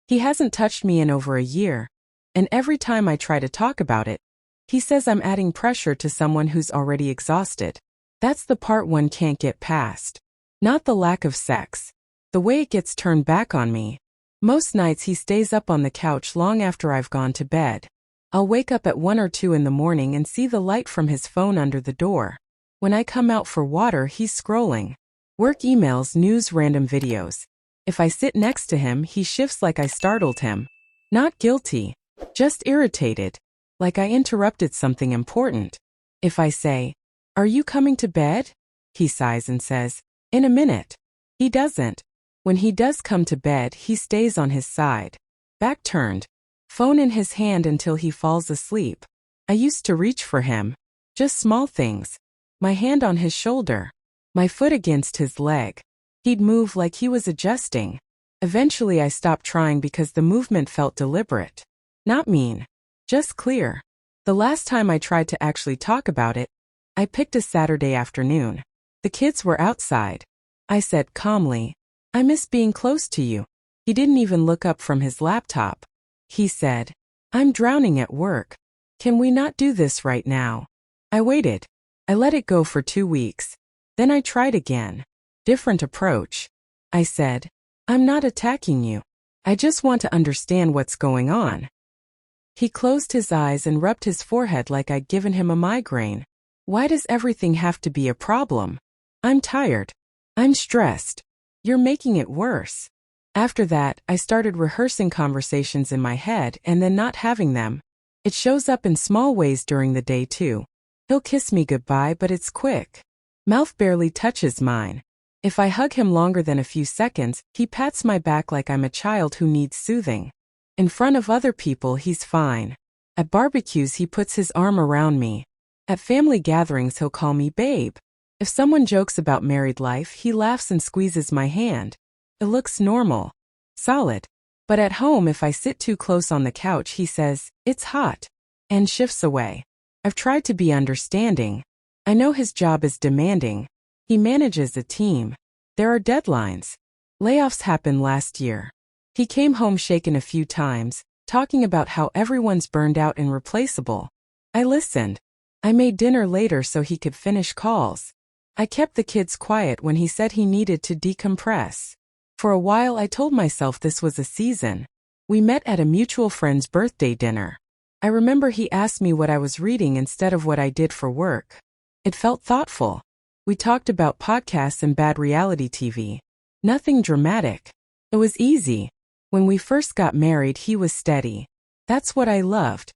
He hasn't touched me in over a year, and every time I try to talk about it, he says I'm adding pressure to someone who's already exhausted. That's the part one can't get past. Not the lack of sex. The way it gets turned back on me. Most nights he stays up on the couch long after I've gone to bed. I'll wake up at 1 or 2 in the morning and see the light from his phone under the door. When I come out for water, he's scrolling. Work emails, news, random videos. If I sit next to him, he shifts like I startled him. Not guilty. Just irritated. Like I interrupted something important. If I say, "Are you coming to bed?" he sighs and says, "In a minute." He doesn't. When he does come to bed, he stays on his side. Back turned. Phone in his hand until he falls asleep. I used to reach for him. Just small things. My hand on his shoulder. My foot against his leg. He'd move like he was adjusting. Eventually I stopped trying because the movement felt deliberate. Not mean. Just clear. The last time I tried to actually talk about it, I picked a Saturday afternoon. The kids were outside. I said calmly, "I miss being close to you." He didn't even look up from his laptop. He said, "I'm drowning at work. Can we not do this right now?" I waited. I let it go for 2 weeks. Then I tried again. Different approach. I said, "I'm not attacking you. I just want to understand what's going on." He closed his eyes and rubbed his forehead like I'd given him a migraine. Why does everything have to be a problem? I'm tired. I'm stressed. You're making it worse. After that, I started rehearsing conversations in my head and then not having them. It shows up in small ways during the day too. He'll kiss me goodbye, but it's quick. Mouth barely touches mine. If I hug him longer than a few seconds, he pats my back like I'm a child who needs soothing. In front of other people, he's fine. At barbecues, he puts his arm around me. At family gatherings, he'll call me babe. If someone jokes about married life, he laughs and squeezes my hand. It looks normal. Solid. But at home, if I sit too close on the couch, he says, "It's hot," and shifts away. I've tried to be understanding. I know his job is demanding. He manages a team. There are deadlines. Layoffs happened last year. He came home shaken a few times, talking about how everyone's burned out and replaceable. I listened. I made dinner later so he could finish calls. I kept the kids quiet when he said he needed to decompress. For a while I told myself this was a season. We met at a mutual friend's birthday dinner. I remember he asked me what I was reading instead of what I did for work. It felt thoughtful. We talked about podcasts and bad reality TV. Nothing dramatic. It was easy. When we first got married, he was steady. That's what I loved.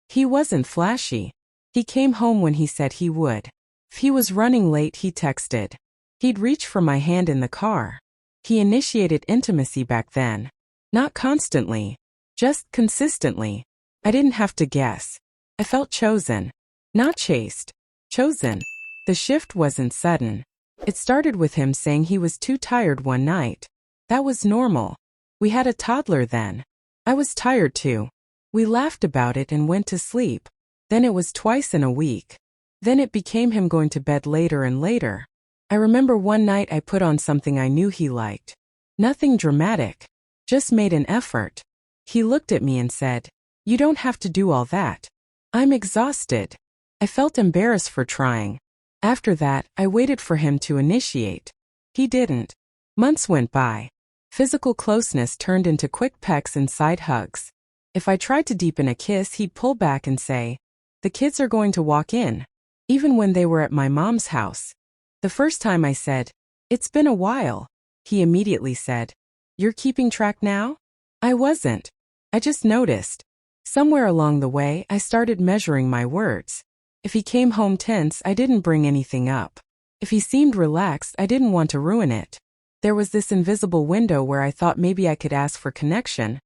He wasn't flashy. He came home when he said he would. If he was running late, he texted. He'd reach for my hand in the car. He initiated intimacy back then. Not constantly. Just consistently. I didn't have to guess. I felt chosen. Not chased. Chosen. The shift wasn't sudden. It started with him saying he was too tired one night. That was normal. We had a toddler then. I was tired too. We laughed about it and went to sleep. Then it was twice in a week. Then it became him going to bed later and later. I remember one night I put on something I knew he liked. Nothing dramatic. Just made an effort. He looked at me and said, "You don't have to do all that." I'm exhausted. I felt embarrassed for trying. After that, I waited for him to initiate. He didn't. Months went by. Physical closeness turned into quick pecks and side hugs. If I tried to deepen a kiss, he'd pull back and say, "The kids are going to walk in." Even when they were at my mom's house. The first time I said, "It's been a while," he immediately said, "You're keeping track now?" I wasn't. I just noticed. Somewhere along the way, I started measuring my words. If he came home tense, I didn't bring anything up. If he seemed relaxed, I didn't want to ruin it. There was this invisible window where I thought maybe I could ask for connection,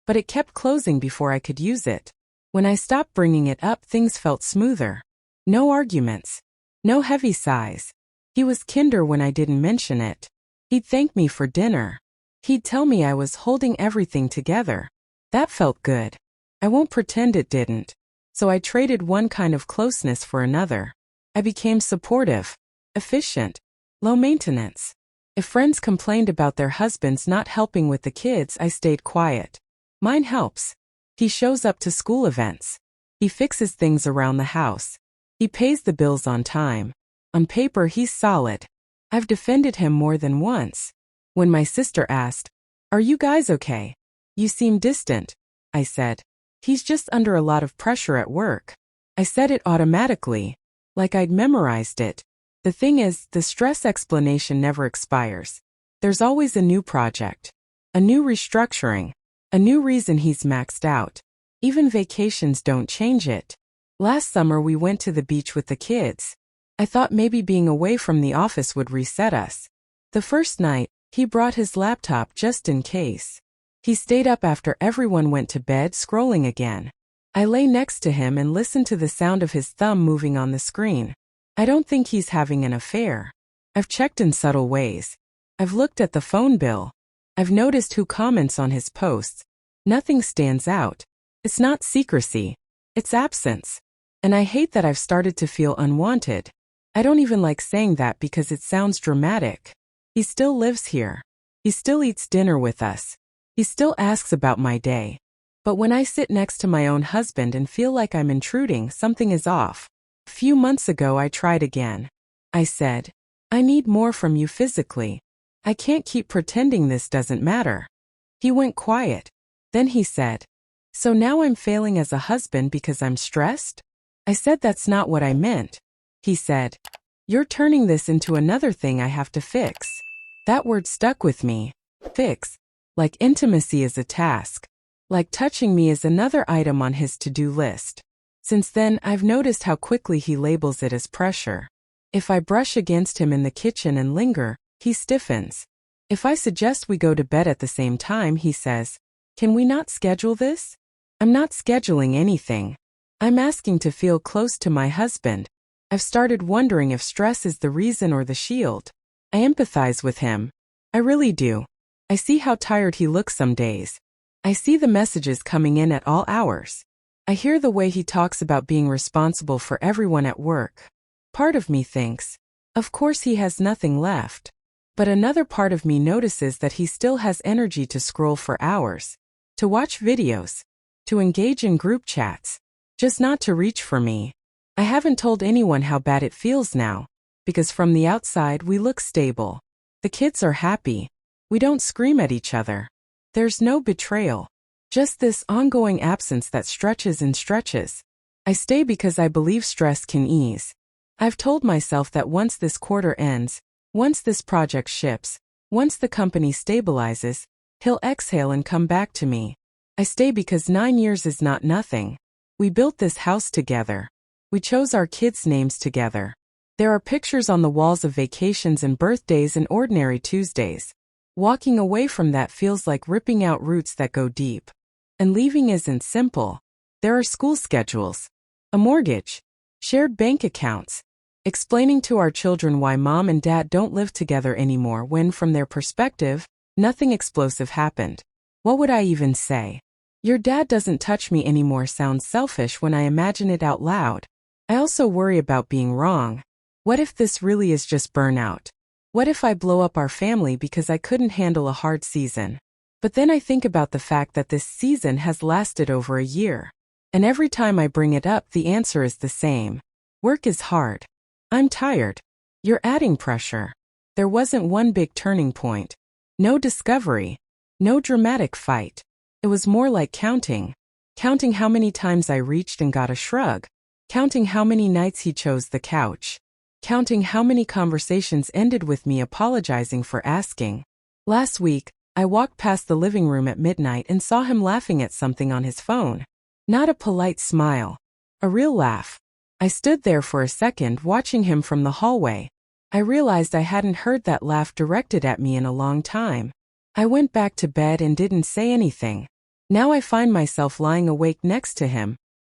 but it kept closing before I could use it. When I stopped bringing it up, things felt smoother. No arguments. No heavy sighs. He was kinder when I didn't mention it. He'd thank me for dinner. He'd tell me I was holding everything together. That felt good. I won't pretend it didn't. So I traded one kind of closeness for another. I became supportive, efficient, low maintenance. If friends complained about their husbands not helping with the kids, I stayed quiet. Mine helps. He shows up to school events. He fixes things around the house. He pays the bills on time. On paper, he's solid. I've defended him more than once. When my sister asked, "Are you guys okay? You seem distant," I said, "He's just under a lot of pressure at work." I said it automatically, like I'd memorized it. The thing is, the stress explanation never expires. There's always a new project, a new restructuring, a new reason he's maxed out. Even vacations don't change it. Last summer we went to the beach with the kids. I thought maybe being away from the office would reset us. The first night, he brought his laptop just in case. He stayed up after everyone went to bed scrolling again. I lay next to him and listened to the sound of his thumb moving on the screen. I don't think he's having an affair. I've checked in subtle ways. I've looked at the phone bill. I've noticed who comments on his posts. Nothing stands out. It's not secrecy. It's absence. And I hate that I've started to feel unwanted. I don't even like saying that because it sounds dramatic. He still lives here. He still eats dinner with us. He still asks about my day. But when I sit next to my own husband and feel like I'm intruding, something is off. A few months ago I tried again. I said, "I need more from you physically. I can't keep pretending this doesn't matter." He went quiet. Then he said, "So now I'm failing as a husband because I'm stressed?" I said that's not what I meant. He said, "You're turning this into another thing I have to fix." That word stuck with me. Fix. Like intimacy is a task. Like touching me is another item on his to-do list. Since then, I've noticed how quickly he labels it as pressure. If I brush against him in the kitchen and linger, he stiffens. If I suggest we go to bed at the same time, he says, "Can we not schedule this?" I'm not scheduling anything. I'm asking to feel close to my husband. I've started wondering if stress is the reason or the shield. I empathize with him. I really do. I see how tired he looks some days. I see the messages coming in at all hours. I hear the way he talks about being responsible for everyone at work. Part of me thinks, of course he has nothing left. But another part of me notices that he still has energy to scroll for hours, to watch videos, to engage in group chats, just not to reach for me. I haven't told anyone how bad it feels now, because from the outside we look stable. The kids are happy. We don't scream at each other. There's no betrayal. Just this ongoing absence that stretches and stretches. I stay because I believe stress can ease. I've told myself that once this quarter ends, once this project ships, once the company stabilizes, he'll exhale and come back to me. I stay because 9 years is not nothing. We built this house together. We chose our kids' names together. There are pictures on the walls of vacations and birthdays and ordinary Tuesdays. Walking away from that feels like ripping out roots that go deep. And leaving isn't simple. There are school schedules, a mortgage, shared bank accounts, explaining to our children why mom and dad don't live together anymore when, from their perspective, nothing explosive happened. What would I even say? "Your dad doesn't touch me anymore" sounds selfish when I imagine it out loud. I also worry about being wrong. What if this really is just burnout? What if I blow up our family because I couldn't handle a hard season? But then I think about the fact that this season has lasted over a year. And every time I bring it up, the answer is the same. Work is hard. I'm tired. You're adding pressure. There wasn't one big turning point. No discovery. No dramatic fight. It was more like counting. Counting how many times I reached and got a shrug. Counting how many nights he chose the couch. Counting how many conversations ended with me apologizing for asking. Last week, I walked past the living room at midnight and saw him laughing at something on his phone. Not a polite smile. A real laugh. I stood there for a second watching him from the hallway. I realized I hadn't heard that laugh directed at me in a long time. I went back to bed and didn't say anything. Now I find myself lying awake next to him,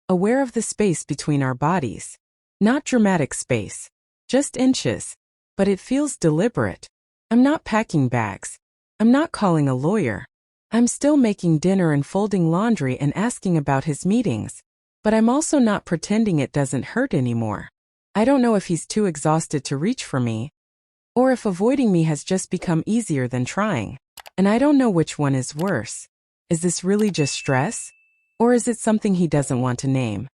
aware of the space between our bodies. Not dramatic space. Just inches. But it feels deliberate. I'm not packing bags. I'm not calling a lawyer. I'm still making dinner and folding laundry and asking about his meetings. But I'm also not pretending it doesn't hurt anymore. I don't know if he's too exhausted to reach for me, Or if avoiding me has just become easier than trying. And I don't know which one is worse. Is this really just stress? Or is it something he doesn't want to name?